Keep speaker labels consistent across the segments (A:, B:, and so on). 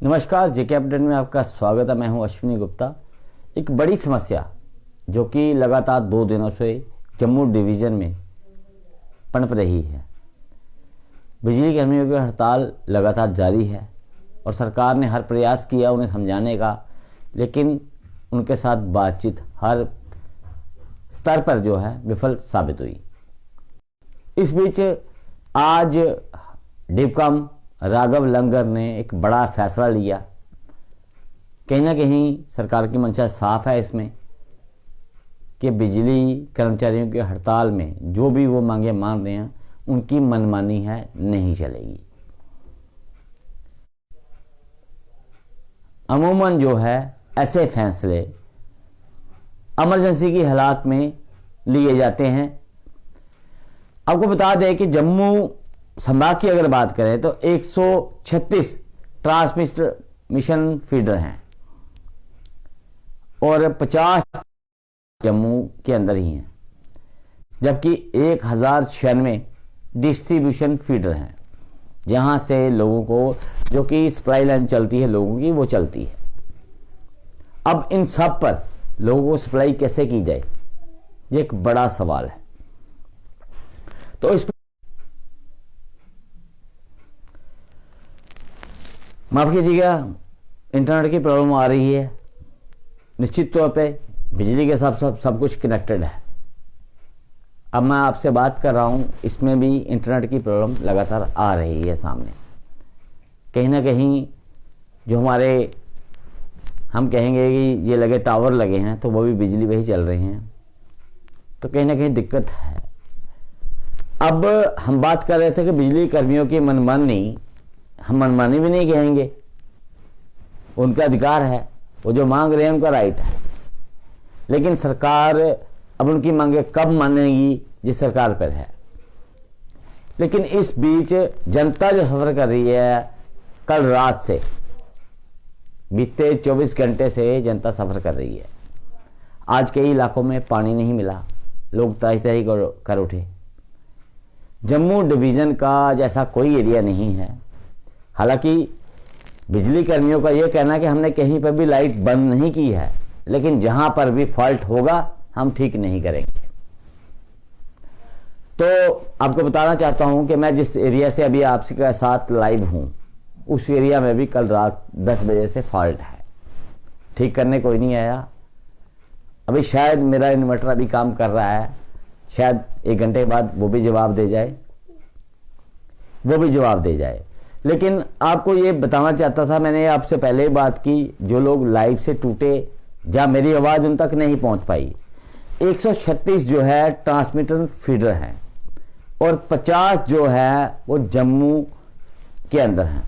A: नमस्कार, जेके अपडेट में आपका स्वागत है। मैं हूं अश्विनी गुप्ता। एक बड़ी समस्या जो कि लगातार 2 दिनों से जम्मू डिवीज़न में पनप रही है। बिजली कर्मियों की हड़ताल लगातार जारी है और सरकार ने हर प्रयास किया उन्हें समझाने का, लेकिन उनके साथ बातचीत हर स्तर पर जो है विफल साबित हुई। इस बीच आज डिपकॉम राघव लंगर ने एक बड़ा फैसला लिया। कहीं ना कहीं सरकार की मंशा साफ है इसमें कि बिजली कर्मचारियों की हड़ताल में जो भी वो मांगे मान रहे हैं उनकी मनमानी है, नहीं चलेगी। अमूमन जो है ऐसे फैसले इमरजेंसी की हालात में लिए जाते हैं। आपको बता दें कि जम्मू संभाग की अगर बात करें तो 136 ट्रांसमिशन फीडर हैं और 50 जम्मू के अंदर ही हैं, जबकि 1096 डिस्ट्रीब्यूशन फीडर हैं जहां से लोगों को जो कि सप्लाई लाइन चलती है लोगों की वो चलती है। अब इन सब पर लोगों को सप्लाई कैसे की जाए, ये एक बड़ा सवाल है। तो इस माफ कीजिएगा, इंटरनेट की प्रॉब्लम आ रही है। निश्चित तौर पे बिजली के साथ सब कुछ कनेक्टेड है। अब मैं आपसे बात कर रहा हूं, इसमें भी इंटरनेट की प्रॉब्लम लगातार आ रही है सामने। कहीं ना कहीं जो हमारे हम कहेंगे कि ये लगे टावर लगे हैं तो वो भी बिजली पे ही चल रहे हैं, तो कहीं ना कहीं दिक्कत है। अब हम बात कर रहे थे कि बिजली कर्मियों की मनमानी, हम मनमानी भी नहीं कहेंगे, उनका अधिकार है, वो जो मांग रहे हैं उनका राइट है। लेकिन सरकार अब उनकी मांगे कब मानेगी ये सरकार पर है। लेकिन इस बीच जनता जो सफर कर रही है, कल रात से बीते 24 घंटे से जनता सफर कर रही है। आज कई इलाकों में पानी नहीं मिला, लोग तही तही कर उठे। जम्मू डिवीज़न का जैसा कोई एरिया नहीं है। हालांकि बिजली कर्मियों का यह कहना है कि हमने कहीं पर भी लाइट बंद नहीं की है, लेकिन जहां पर भी फॉल्ट होगा हम ठीक नहीं करेंगे। तो आपको बताना चाहता हूं कि मैं जिस एरिया से अभी आपके साथ लाइव हूं, उस एरिया में भी कल रात 10 बजे से फॉल्ट है। ठीक करने कोई नहीं आया। अभी शायद मेरा इन्वर्टर अभी काम कर रहा है, शायद 1 घंटे के बाद वो भी जवाब दे जाए। लेकिन आपको ये बताना चाहता था, मैंने आपसे पहले ही बात की, जो लोग लाइव से टूटे जहां मेरी आवाज उन तक नहीं पहुंच पाई, 136 जो है ट्रांसमिटर फीडर हैं और 50 जो है वो जम्मू के अंदर हैं,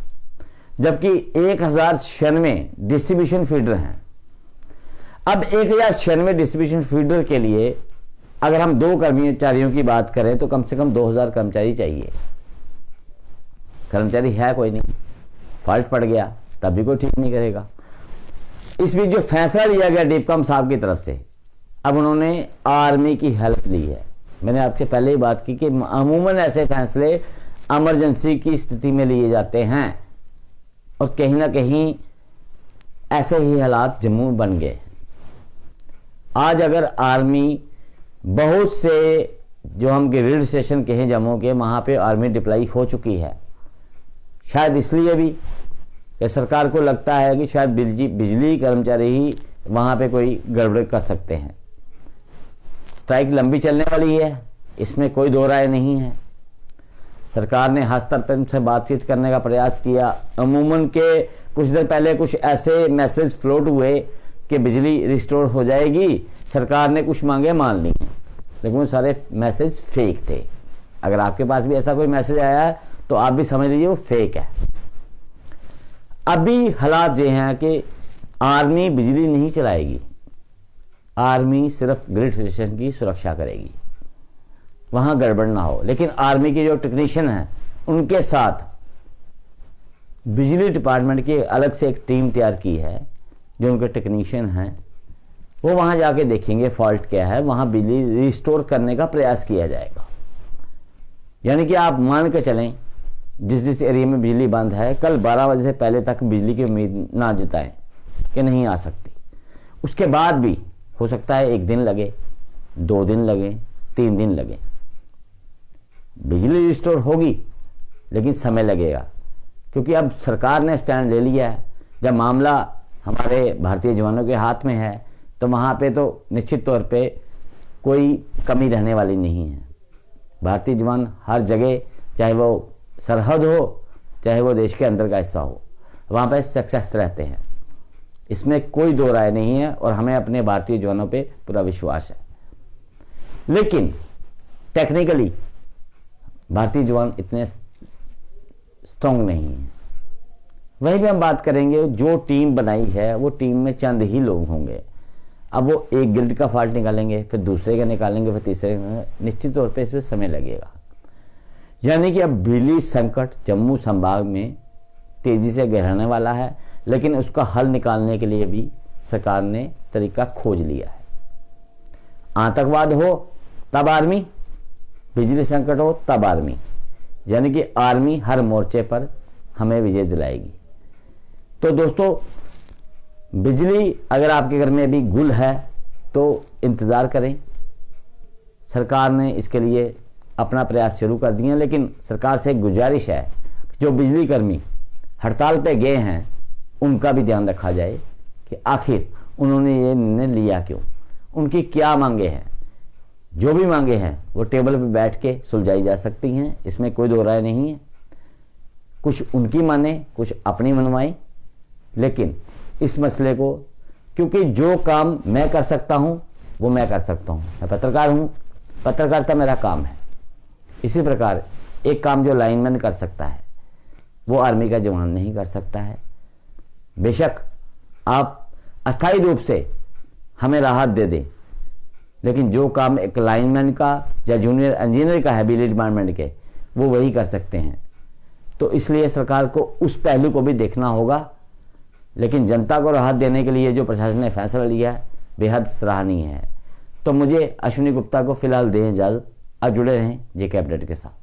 A: जबकि 1096 डिस्ट्रीब्यूशन फीडर हैं। अब 1096 डिस्ट्रीब्यूशन फीडर के लिए अगर हम 2 कर्मचारियों की बात करें तो कम से कम 2000 कर्मचारी चाहिए। कर्मचारी है कोई नहीं, फॉल्ट पड़ गया तब भी कोई ठीक नहीं करेगा। इस बीच जो फैसला लिया गया डिपकॉम साहब की तरफ से, अब उन्होंने आर्मी की हेल्प ली है। मैंने आपसे पहले ही बात की कि अमूमन ऐसे फैसले इमरजेंसी की स्थिति में लिए जाते हैं और कहीं ना कहीं ऐसे ही हालात जम्मू में बन गए। आज अगर आर्मी बहुत से जो हम ग्रिड स्टेशन कहें जम्मू के, वहां पे आर्मी डिप्लाई हो चुकी है। शायद इसलिए भी कि सरकार को लगता है कि शायद बिजली कर्मचारी ही वहां पे कोई गड़बड़ कर सकते हैं। स्ट्राइक लंबी चलने वाली है, इसमें कोई दो राय नहीं है। सरकार ने हर स्तर पर से बातचीत करने का प्रयास किया। अमूमन के कुछ देर पहले कुछ ऐसे मैसेज फ्लोट हुए कि बिजली रिस्टोर हो जाएगी, सरकार ने कुछ मांगे मान ली, लेकिन वो सारे मैसेज फेक थे। अगर आपके पास भी ऐसा कोई मैसेज आया है तो आप भी समझ लीजिए वो फेक है। अभी हालात ये हैं कि आर्मी बिजली नहीं चलाएगी, आर्मी सिर्फ ग्रिड स्टेशन की सुरक्षा करेगी, वहां गड़बड़ ना हो। लेकिन आर्मी के जो टेक्नीशियन हैं उनके साथ बिजली डिपार्टमेंट की अलग से एक टीम तैयार की है। जो उनके टेक्नीशियन हैं वो वहां जाके देखेंगे फॉल्ट क्या है, वहां बिजली रिस्टोर करने का प्रयास किया जाएगा। यानी कि आप मान के चलें जिस एरिया में बिजली बंद है, कल 12 बजे से पहले तक बिजली की उम्मीद ना जताएं कि नहीं आ सकती। उसके बाद भी हो सकता है 1 दिन लगे, 2 दिन लगे, 3 दिन लगे। बिजली रिस्टोर होगी लेकिन समय लगेगा, क्योंकि अब सरकार ने स्टैंड ले लिया है। जब मामला हमारे भारतीय जवानों के हाथ में है तो वहाँ पे तो निश्चित तौर पे कोई कमी रहने वाली नहीं है। भारतीय जवान हर जगह, चाहे वो सरहद हो चाहे वो देश के अंदर का हिस्सा हो, वहाँ पे सक्सेस रहते हैं, इसमें कोई दो राय नहीं है और हमें अपने भारतीय जवानों पे पूरा विश्वास है। लेकिन टेक्निकली भारतीय जवान इतने स्ट्रॉन्ग नहीं है। वही भी हम बात करेंगे, जो टीम बनाई है वो टीम में चंद ही लोग होंगे। अब वो एक गिल्ड का फॉल्ट निकालेंगे, फिर दूसरे का निकालेंगे, फिर तीसरे का, निश्चित तौर पे इसमें समय लगेगा। यानी कि अब बिजली संकट जम्मू संभाग में तेजी से गहराने वाला है, लेकिन उसका हल निकालने के लिए भी सरकार ने तरीका खोज लिया है। आतंकवाद हो तब आर्मी, बिजली संकट हो तब आर्मी, यानी कि आर्मी हर मोर्चे पर हमें विजय दिलाएगी। तो दोस्तों, बिजली अगर आपके घर में भी गुल है तो इंतज़ार करें। सरकार ने इसके लिए अपना प्रयास शुरू कर दिए हैं, लेकिन सरकार से एक गुजारिश है, जो बिजली कर्मी हड़ताल पे गए हैं उनका भी ध्यान रखा जाए कि आखिर उन्होंने ये निर्णय लिया क्यों, उनकी क्या मांगे हैं। जो भी मांगे हैं वो टेबल पे बैठ के सुलझाई जा सकती हैं, इसमें कोई दो राय नहीं है। कुछ उनकी माने, कुछ अपनी मनवाएं, लेकिन इस मसले को, क्योंकि जो काम मैं कर सकता हूं वो मैं कर सकता हूं। मैं पत्रकार हूं, पत्रकारिता मेरा काम है। इसी प्रकार एक काम जो लाइनमैन कर सकता है वो आर्मी का जवान नहीं कर सकता है। बेशक आप अस्थायी रूप से हमें राहत दे दें, लेकिन जो काम एक लाइनमैन का या जूनियर इंजीनियर का है बिजली डिपार्टमेंट के, वो वही कर सकते हैं। तो इसलिए सरकार को उस पहलू को भी देखना होगा। लेकिन जनता को राहत देने के लिए जो प्रशासन ने फैसला लिया है बेहद सराहनीय है। तो मुझे अश्विनी गुप्ता को फिलहाल दें इजाजत। अब जुड़े रहें जेके अपडेट के साथ।